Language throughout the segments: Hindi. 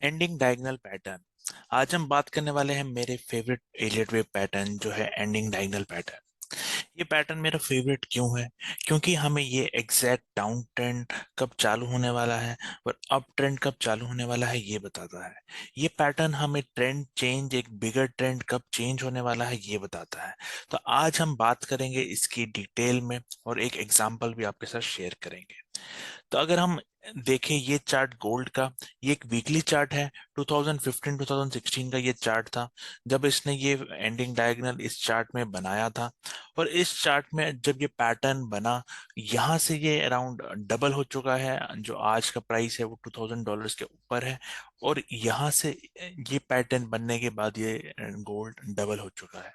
Ending diagonal pattern. आज हम बात करने वाले हैं मेरे फेवरेट एलियट वेव पैटर्न जो है एंडिंग डायगोनल पैटर्न। ये पैटर्न मेरा फेवरेट क्यों है? क्योंकि हमें ये एग्जैक्ट डाउन ट्रेंड कब चालू होने वाला है और अप ट्रेंड कब चालू होने वाला है ये बताता है। ये पैटर्न हमें ट्रेंड चेंज, एक बिगर ट्रेंड कब चेंज होने वाला है ये बताता है। तो आज हम बात करेंगे इसकी डिटेल में और एक एग्जांपल भी आपके साथ शेयर करेंगे। तो अगर हम देखें ये चार्ट गोल्ड का, ये एक वीकली चार्ट है। 2015-2016 का ये चार्ट था जब इसने ये एंडिंग डायगोनल इस चार्ट में बनाया था। और इस चार्ट में जब ये पैटर्न बना, यहाँ से ये अराउंड डबल हो चुका है। जो आज का प्राइस है वो $2000 के ऊपर है। और यहाँ से ये पैटर्न बनने के बाद ये गोल्ड डबल हो चुका है।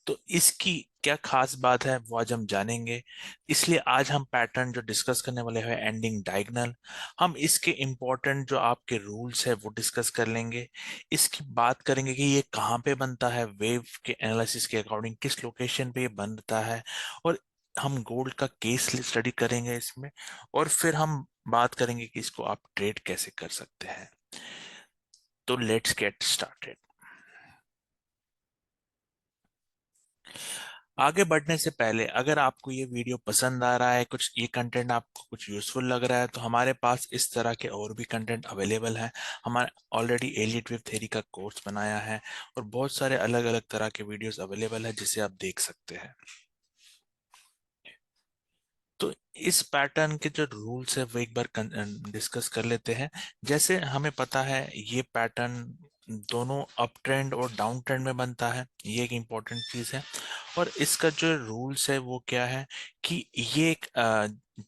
तो इसकी क्या खास बात है वो आज हम जानेंगे। इसलिए आज हम पैटर्न जो डिस्कस करने वाले हैं एंडिंग डायगोनल, हम इसके इम्पोर्टेंट जो आपके रूल्स है वो डिस्कस कर लेंगे। इसकी बात करेंगे कि ये कहाँ पे बनता है, वेव के एनालिसिस के अकॉर्डिंग किस लोकेशन पे ये बनता है। और हम गोल्ड का केस स्टडी करेंगे इसमें। और फिर हम बात करेंगे कि इसको आप ट्रेड कैसे कर सकते हैं। तो लेट्स गेट स्टार्टेड। आगे बढ़ने से पहले अगर आपको ये वीडियो पसंद आ रहा है, कुछ ये कंटेंट आपको कुछ यूजफुल लग रहा है, तो हमारे पास इस तरह के और भी कंटेंट अवेलेबल है। हमारे ऑलरेडी एलियट वेव थ्योरी का कोर्स बनाया है और बहुत सारे अलग अलग तरह के वीडियोस अवेलेबल है जिसे आप देख सकते हैं। तो इस पैटर्न के जो रूल्स है वो एक बार डिस्कस कर लेते हैं। जैसे हमें पता है ये पैटर्न दोनों अप ट्रेंड और डाउन ट्रेंड में बनता है, ये एक इम्पोर्टेंट चीज है। और इसका जो रूल्स है वो क्या है कि ये एक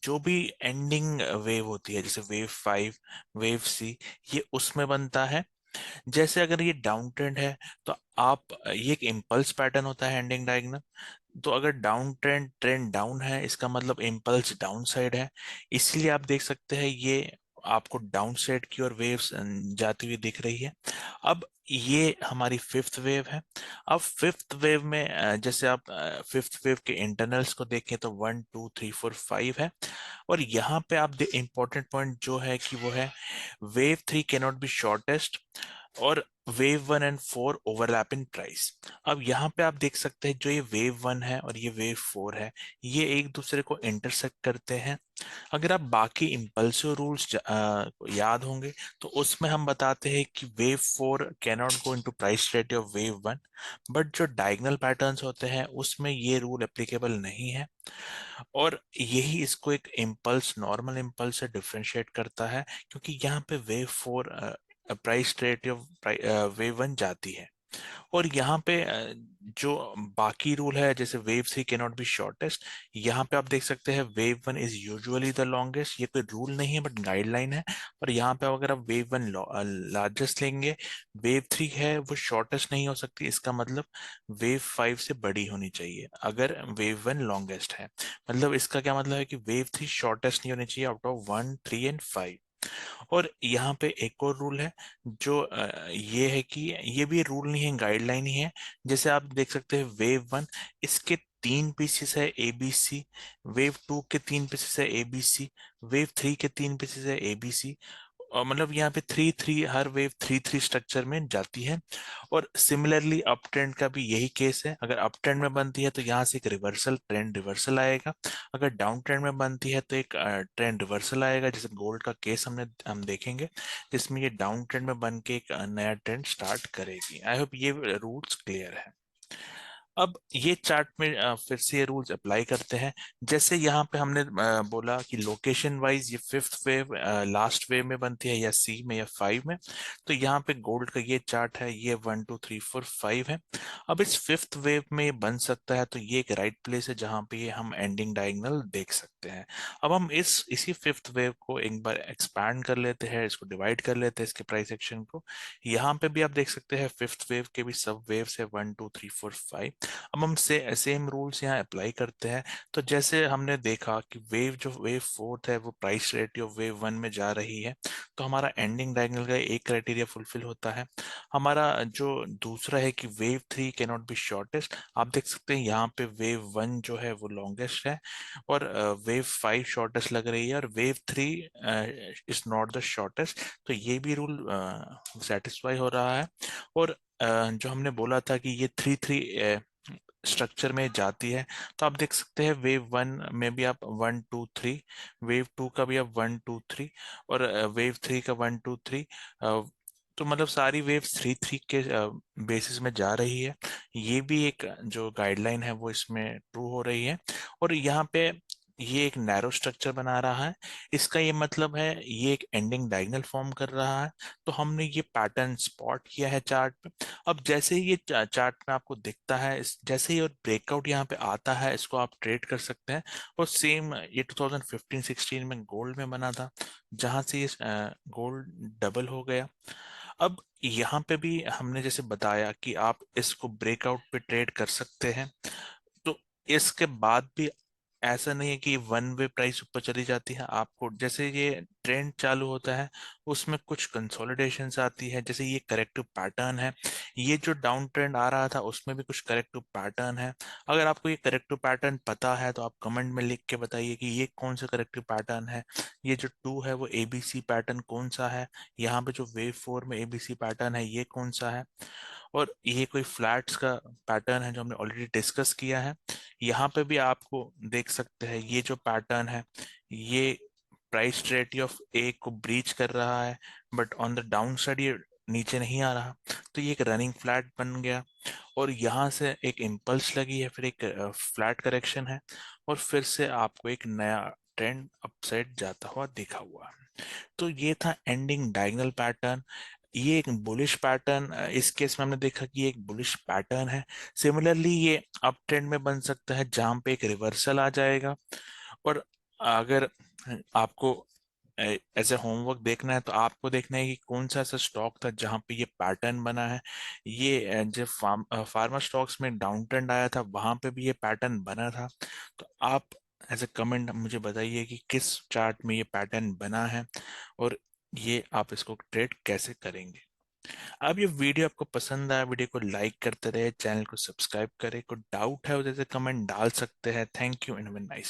जो भी एंडिंग वेव होती है जैसे वेव 5, वेव 6, ये उसमें बनता है। जैसे अगर ये डाउन ट्रेंड है तो आप ये एक इम्पल्स पैटर्न होता है एंडिंग डायगोनल। तो अगर डाउन ट्रेंड, ट्रेंड डाउन है, इसका मतलब इम्पल्स डाउन साइड है। इसलिए आप देख सकते हैं ये आपको डाउन साइड की ओर वेव्स जाती हुई दिख रही है। अब ये हमारी फिफ्थ वेव है। अब फिफ्थ वेव में जैसे आप फिफ्थ वेव के इंटरनल्स को देखें तो 1 2 3 4 5 है। और यहाँ पे आप इंपॉर्टेंट पॉइंट जो है कि वो है वेव 3 कैनॉट बी शॉर्टेस्ट और wave 1 and 4 overlap in price. अब यहाँ पे आप देख सकते हैं जो ये वेव 1 है और ये वेव 4 है, ये एक दूसरे को इंटरसेक्ट करते हैं। अगर आप बाकी इम्पल्सिव रूल्स याद होंगे तो उसमें हम बताते हैं कि wave 4 cannot go into price strategy of wave 1। But जो डायगोनल पैटर्न्स होते हैं उसमें ये रूल एप्लीकेबल नहीं है। और यही इसको एक इम्पल्स, नॉर्मल इम्पल्स से डिफरेंशिएट करता है, क्योंकि यहाँ पे wave 4 price rate of wave 1 जाती है। और यहाँ पे जो बाकी रूल है जैसे wave 3 can not be shortest, यहाँ पे आप देख सकते हैं wave 1 is usually the longest. ये कोई रूल नहीं है बट गाइडलाइन है। और यहाँ पे अगर आप वेव 1 लार्जेस्ट लेंगे, वेव 3 है वो शॉर्टेस्ट नहीं हो सकती, इसका मतलब वेव 5 से बड़ी होनी चाहिए अगर वेव 1 लॉन्गेस्ट है। मतलब इसका क्या मतलब है कि वेव 3 शॉर्टेस्ट नहीं होनी चाहिए आउट ऑफ 1 3 एंड 5। और यहाँ पे एक और रूल है जो ये है कि ये भी रूल नहीं है, गाइडलाइन ही है। जैसे आप देख सकते हैं वेव 1 इसके 3 पीसेस है ABC, वेव 2 के 3 पीसेस है ABC, वेव 3 के 3 पीसेस है ABC। और मतलब यहाँ पे 3 3, हर वेव 3 3 स्ट्रक्चर में जाती है। और सिमिलरली अप ट्रेंड का भी यही केस है। अगर अप ट्रेंड में बनती है तो यहाँ से एक रिवर्सल, ट्रेंड रिवर्सल आएगा। अगर डाउन ट्रेंड में बनती है तो एक ट्रेंड रिवर्सल आएगा। जैसे गोल्ड का केस हम देखेंगे जिसमें ये डाउन ट्रेंड में बन के एक नया ट्रेंड स्टार्ट करेगी। आई होप ये रूल्स क्लियर है। अब ये चार्ट में फिर से ये रूल्स अप्लाई करते हैं। जैसे यहाँ पे हमने बोला कि लोकेशन वाइज ये फिफ्थ वेव लास्ट वेव में बनती है या सी में या 5 में। तो यहाँ पे गोल्ड का ये चार्ट है, ये 1 2 3 4 5 है। अब इस फिफ्थ वेव में ये बन सकता है तो ये एक राइट प्लेस है जहाँ पे ये हम एंडिंग डायगोनल देख सकते हैं। अब हम इसी फिफ्थ वेव को एक बार एक्सपैंड कर लेते हैं, इसको डिवाइड कर लेते हैं इसके प्राइस एक्शन को। यहाँ पे भी आप देख सकते हैं फिफ्थ वेव के भी सब वेव्स है 1 2 3 4 5। अब हम सेम रूल्स यहाँ अप्लाई करते हैं। तो जैसे हमने देखा कि वेव 4 है वो प्राइस रेटियो वेव 1 में जा रही है, तो हमारा एंडिंग डायगोनल का एक क्राइटेरिया फुलफिल होता है। हमारा जो दूसरा है कि वेव 3 कैनॉट बी शॉर्टेस्ट, आप देख सकते हैं यहाँ पे वेव 1 जो है वो लॉन्गेस्ट है और वेव 5 शॉर्टेस्ट लग रही है और wave 3 is not the shortest. तो ये भी रूल सेटिस्फाई हो रहा है। और जो हमने बोला था कि ये 3-3 स्ट्रक्चर में जाती है, तो आप देख सकते हैं वेव 1 में भी आप 1 2 3, वेव 2 का भी आप 1 2 3 और वेव 3 का 1 2 3। तो मतलब सारी वेव्स 3-3 के बेसिस में जा रही है। ये भी एक जो गाइडलाइन है वो इसमें ट्रू हो रही है। और यहाँ पे ये एक नैरो स्ट्रक्चर बना रहा है, इसका ये मतलब है ये एक एंडिंग डायगोनल फॉर्म कर रहा है। तो हमने ये पैटर्न स्पॉट किया है चार्ट पे। अब जैसे ही ये चार्ट में आपको दिखता है, जैसे ही और ब्रेकआउट यहाँ पे आता है, इसको आप ट्रेड कर सकते हैं। और सेम ये 2015-16 में गोल्ड में बना था, जहां से ये गोल्ड डबल हो गया। अब यहाँ पे भी हमने जैसे बताया कि आप इसको ब्रेकआउट पे ट्रेड कर सकते हैं। तो इसके बाद भी ऐसा नहीं है कि वन वे प्राइस ऊपर चली जाती है। आपको जैसे ये ट्रेंड चालू होता है उसमें कुछ कंसोलिडेशंस आती है, जैसे ये करेक्टिव पैटर्न है। ये जो डाउन ट्रेंड आ रहा था उसमें भी कुछ करेक्टिव पैटर्न है। अगर आपको ये करेक्टिव पैटर्न पता है तो आप कमेंट में लिख के बताइए कि ये कौन सा करेक्टिव पैटर्न है। ये जो 2 है वो एबीसी पैटर्न कौन सा है, यहाँ पे जो वेव 4 में एबीसी पैटर्न है ये कौन सा है। और ये कोई फ्लैट्स का पैटर्न है जो हमने ऑलरेडी डिस्कस किया है। यहाँ पे भी आपको देख सकते हैं ये जो पैटर्न है ये प्राइस रेट ऑफ ए को ब्रीच कर रहा है, but on the down side ये नीचे नहीं आ रहा। तो ये एक रनिंग फ्लैट बन गया और यहाँ से एक इम्पल्स लगी है, फिर एक फ्लैट करेक्शन है और फिर से आपको एक नया ट्रेंड अपसाइड जाता हुआ दिखा हुआ। तो ये था एंडिंग डायगोनल पैटर्न। ये एक बुलिश पैटर्न, इस केस में हमने देखा कि ये एक बुलिश पैटर्न है। सिमिलरली ये अप ट्रेंड में बन सकता है जहां पे एक रिवर्सल आ जाएगा। और अगर आपको एज ए होमवर्क देखना है तो आपको देखना है कि कौन सा ऐसा स्टॉक था जहां पे ये पैटर्न बना है। ये जब फार्मा स्टॉक्स में डाउन ट्रेंड आया था वहां पे भी ये पैटर्न बना था। तो आप एज ए कमेंट मुझे बताइए कि किस चार्ट में ये पैटर्न बना है और ये आप इसको ट्रेड कैसे करेंगे। अब ये वीडियो आपको पसंद आया, वीडियो को लाइक करते रहे, चैनल को सब्सक्राइब करें। कोई डाउट है तो जैसे कमेंट डाल सकते हैं। Thank you and have a nice